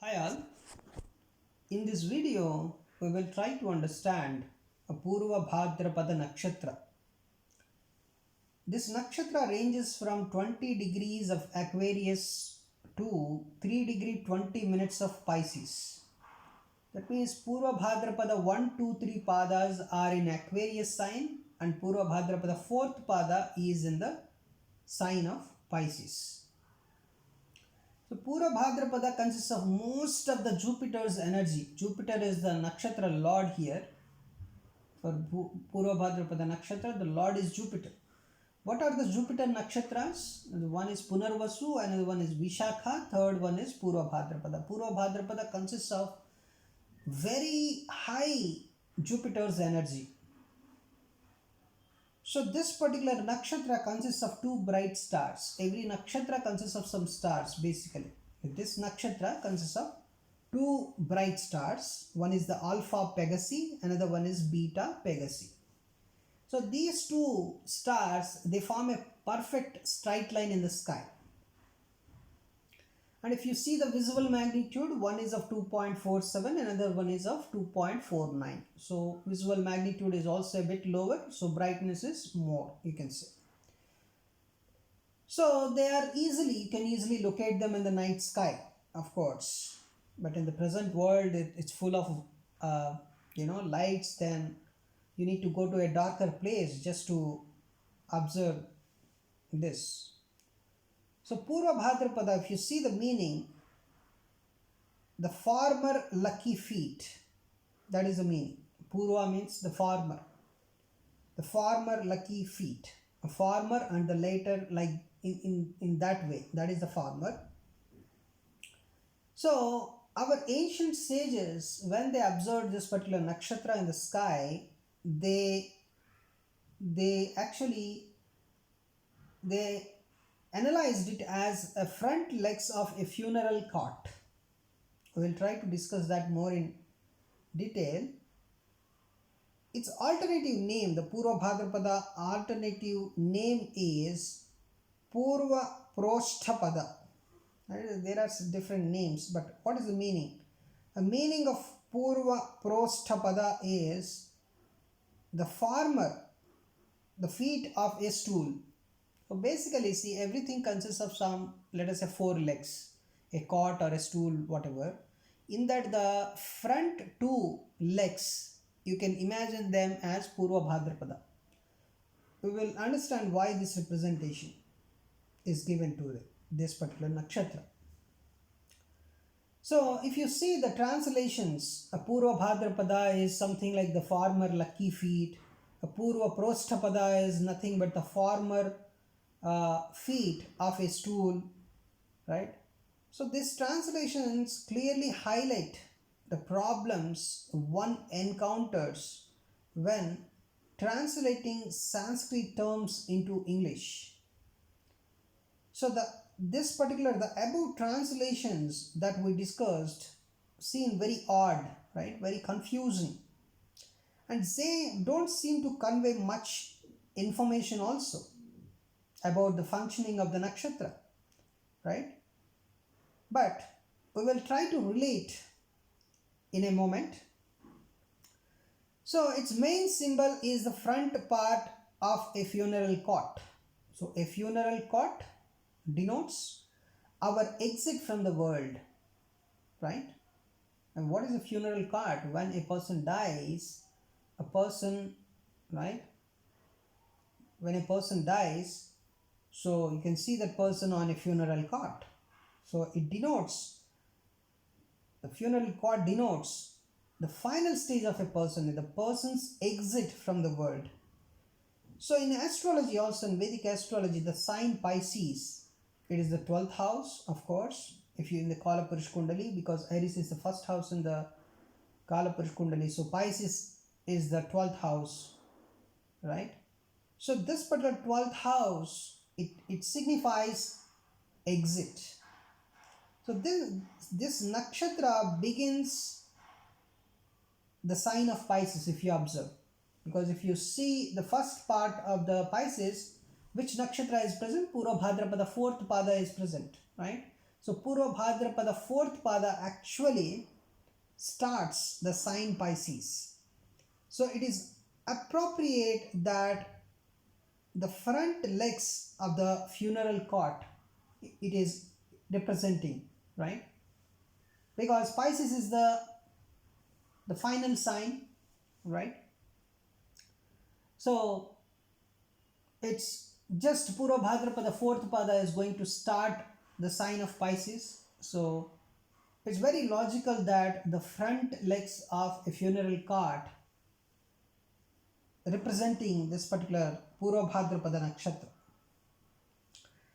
Hi all, in this video we will try to understand a Purvabhadrpada nakshatra. This nakshatra ranges from 20 degrees of Aquarius to 3 degree 20 minutes of Pisces. That means Purvabhadrapada 1, 2, 3 padas are in Aquarius sign and Purvabhadrapada 4th pada is in the sign of Pisces. So Pura Bhadrapada consists of most of the Jupiter's energy. Jupiter is the nakshatra lord here. For Pura Bhadrapada nakshatra, the lord is Jupiter. What are the Jupiter nakshatras? One is Punarvasu, another one is Vishakha, third one is Pura Bhadrapada. Pura Bhadrapada consists of very high Jupiter's energy. So this particular nakshatra consists of two bright stars. Every nakshatra consists of some stars basically. This nakshatra consists of two bright stars. One is the Alpha Pegasi, another one is Beta Pegasi. So these two stars, they form a perfect straight line in the sky. And if you see the visible magnitude, one is of 2.47, another one is of 2.49. So visible magnitude is also a bit lower, so brightness is more, you can say. So they are you can easily locate them in the night sky, of course. But in the present world, it's full of, lights, then you need to go to a darker place just to observe this. So Purva Bhadrapada, if you see the meaning, the farmer lucky feet, that is the meaning. Purva means the farmer lucky feet, a farmer, and the later like in that way, that is the farmer. So our ancient sages, when they observed this particular nakshatra in the sky, they analyzed it as a front legs of a funeral cart. We will try to discuss that more in detail. Its alternative name, the Purva Bhadrapada alternative name is Purva Prosthapada. There are different names, but what is the meaning? The meaning of Purva Prosthapada is the farmer, the feet of a stool. So basically, see, everything consists of some, let us say, four legs, a cot or a stool, whatever. In that, the front two legs, you can imagine them as Purva Bhadrapada. We will understand why this representation is given to this particular nakshatra. So, if you see the translations, a Purva Bhadrapada is something like the farmer lucky feet. A Purva Prosthapada is nothing but the farmer feet of a stool, right? So these translations clearly highlight the problems one encounters when translating Sanskrit terms into English. So the above translations that we discussed seem very odd, right? Very confusing, and they don't seem to convey much information also about the functioning of the nakshatra, right? But we will try to relate in a moment. So its main symbol is the front part of a funeral cot. So a funeral cot denotes our exit from the world, right? And what is a funeral cot? When a person dies, right? When a person dies, so you can see that person on a funeral cot. So it denotes, the funeral cot denotes the final stage of a person, the person's exit from the world. So in astrology also, in Vedic astrology, the sign Pisces, it is the 12th house, of course, if you in the Kalapurush Kundali, because Aries is the first house in the Kalapurush Kundali. So Pisces is the 12th house, right? So this particular 12th house, it signifies exit. So this nakshatra begins the sign of Pisces, if you observe. Because if you see the first part of the Pisces, which nakshatra is present? Purva Bhadrapada 4th pada is present, right? So Purvabhadrapada, fourth pada, actually starts the sign Pisces. So it is appropriate that the front legs of the funeral cot it is representing, right? Because Pisces is the final sign, right? So it's just Purvabhadrapada, fourth pada is going to start the sign of Pisces. So it's very logical that the front legs of a funeral cart representing this particular Purvabhadrapada nakshatra.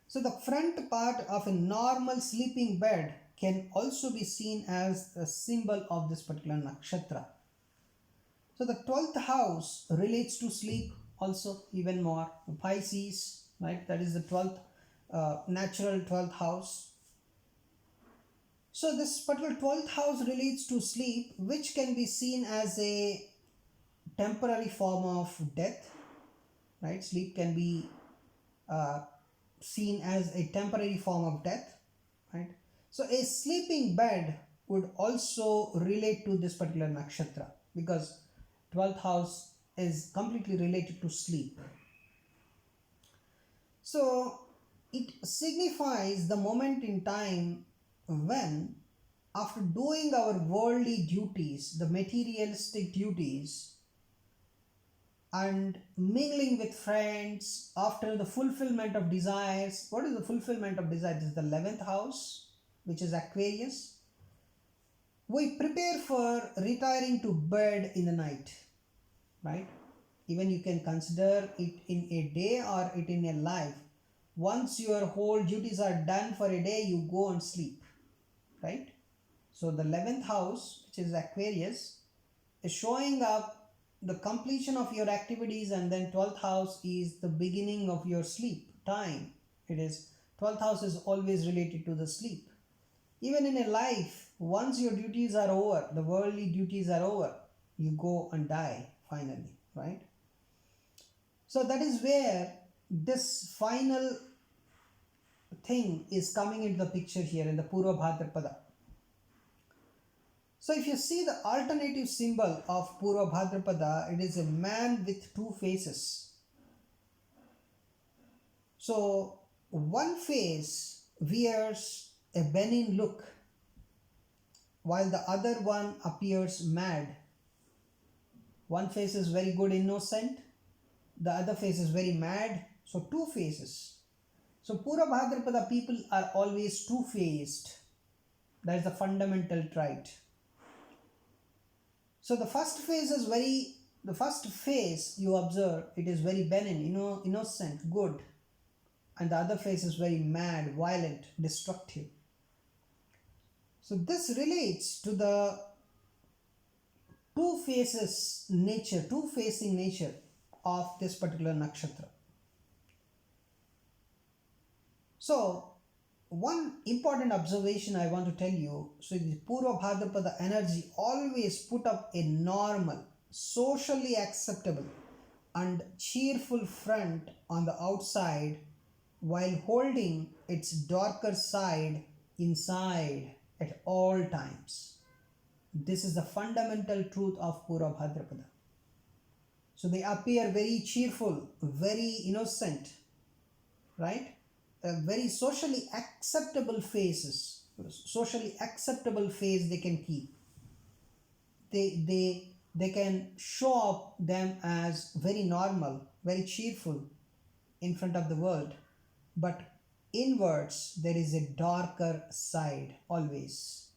So the front part of a normal sleeping bed can also be seen as a symbol of this particular nakshatra. So the 12th house relates to sleep also even more. Pisces, right? That is the 12th, natural 12th house. So this particular 12th house relates to sleep, which can be seen as a temporary form of death, right? Sleep can be uh, seen as a temporary form of death, right? So a sleeping bed would also relate to this particular nakshatra because 12th house is completely related to sleep. So it signifies the moment in time when, after doing our worldly duties, the materialistic duties, and mingling with friends after the fulfillment of desires. What is the fulfillment of desires? This is the 11th house, which is Aquarius. We prepare for retiring to bed in the night, right? Even you can consider it in a day or it in a life. Once your whole duties are done for a day, you go and sleep, right? So the 11th house, which is Aquarius, is showing up the completion of your activities, and then 12th house is the beginning of your sleep time. It is 12th house is always related to the sleep. Even in a life, once your duties are over, the worldly duties are over, you go and die finally, right? So that is where this final thing is coming into the picture here in the Purvabhadrapada. So if you see the alternative symbol of Purvabhadrapada, it is a man with two faces. So one face wears a benign look while the other one appears mad. One face is very good innocent, the other face is very mad. So two faces. So Purvabhadrapada people are always two-faced. That is the fundamental trait. So the first face you observe, it is very benign, innocent, good. And the other face is very mad, violent, destructive. So this relates to the two-facing nature of this particular nakshatra. So one important observation I want to tell you, so the Purvabhadrapada energy always put up a normal, socially acceptable and cheerful front on the outside while holding its darker side inside at all times. This is the fundamental truth of Purvabhadrapada. So they appear very cheerful, very innocent, right? Very socially acceptable face they can keep. They can show up them as very normal, very cheerful in front of the world, but inwards there is a darker side always.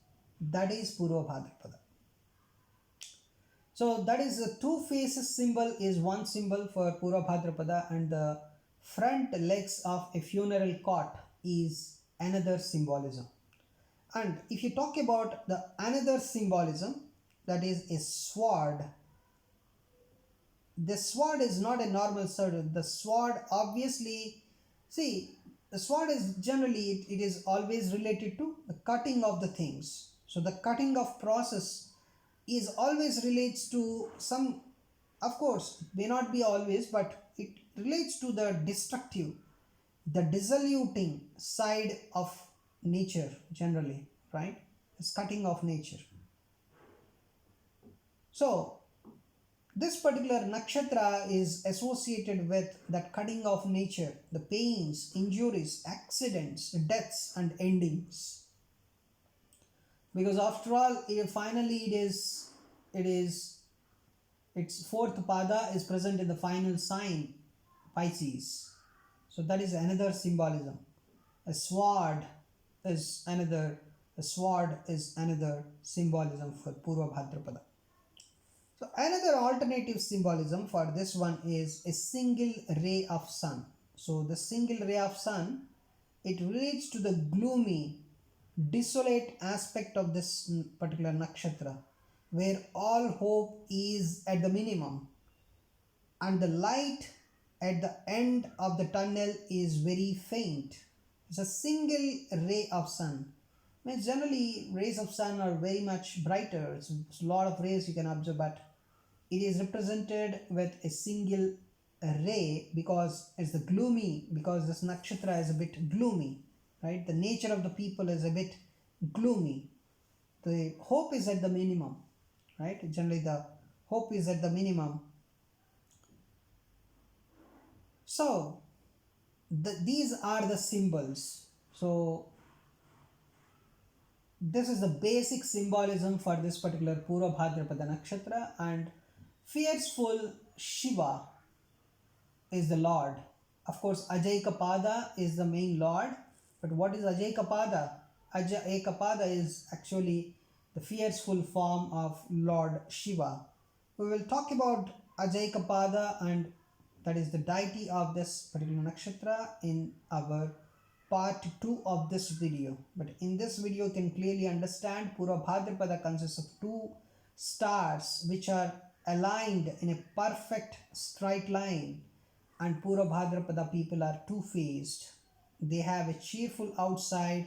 That is Purvabhadrapada. So that is the two faces symbol is one symbol for Purvabhadrapada, and the front legs of a funeral cot is another symbolism. And if you talk about the another symbolism, that is a sword. The sword is not a normal sword. The sword obviously, see, the sword is generally, it is always related to the cutting of the things. So the cutting of process is always relates to some, of course, may not be always, but it relates to the destructive, the dissoluting side of nature generally, right? It's cutting of nature. So this particular nakshatra is associated with that cutting of nature, the pains, injuries, accidents, deaths, and endings. Because after all, finally it is its fourth pada is present in the final sign, Pisces. So that is another symbolism. A sword is another. A sword is another symbolism for Purvabhadrpada. So another alternative symbolism for this one is a single ray of sun. So the single ray of sun, it relates to the gloomy, desolate aspect of this particular nakshatra, where all hope is at the minimum and the light at the end of the tunnel is very faint. It's a single ray of sun. Means generally rays of sun are very much brighter. It's a lot of rays you can observe, but it is represented with a single ray because it's the gloomy, because this nakshatra is a bit gloomy, right? The nature of the people is a bit gloomy. The hope is at the minimum, right? Generally the hope is at the minimum. So these are the symbols. So this is the basic symbolism for this particular Purvabhadrapada nakshatra, and fearful Shiva is the Lord. Of course, Ajayikapada is the main Lord, but what is Ajayikapada? Ajayikapada is actually the fearful form of Lord Shiva. We will talk about Ajayikapada, and that is the deity of this particular nakshatra, in our part 2 of this video. But in this video you can clearly understand Purvabhadrapada consists of two stars which are aligned in a perfect straight line, and Purvabhadrapada people are two-faced. They have a cheerful outside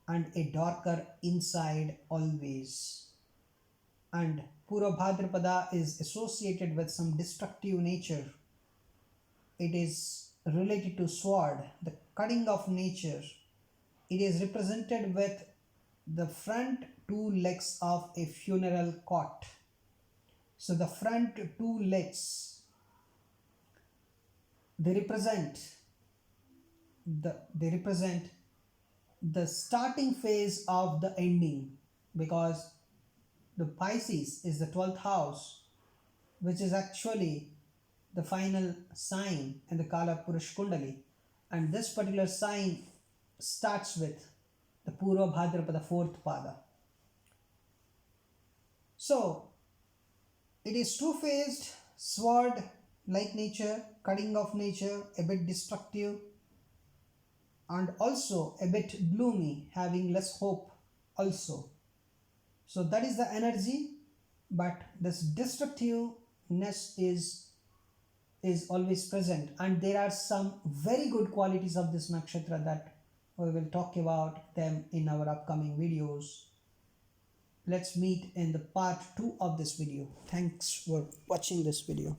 and a darker inside always. And Purvabhadrapada is associated with some destructive nature. It is related to sword, the cutting of nature. It is represented with the front two legs of a funeral cot. So the front two legs, they represent the starting phase of the ending, because the Pisces is the 12th house, which is actually the final sign in the Kala Purush Kundali, and this particular sign starts with the Purvabhadrapada 4th pada. So it is two-faced, sword like nature, cutting of nature, a bit destructive, and also a bit gloomy, having less hope also. So that is the energy, but this destructiveness is always present, and there are some very good qualities of this nakshatra that we will talk about them in our upcoming videos. Let's meet in the part 2 of this video. Thanks for watching this video.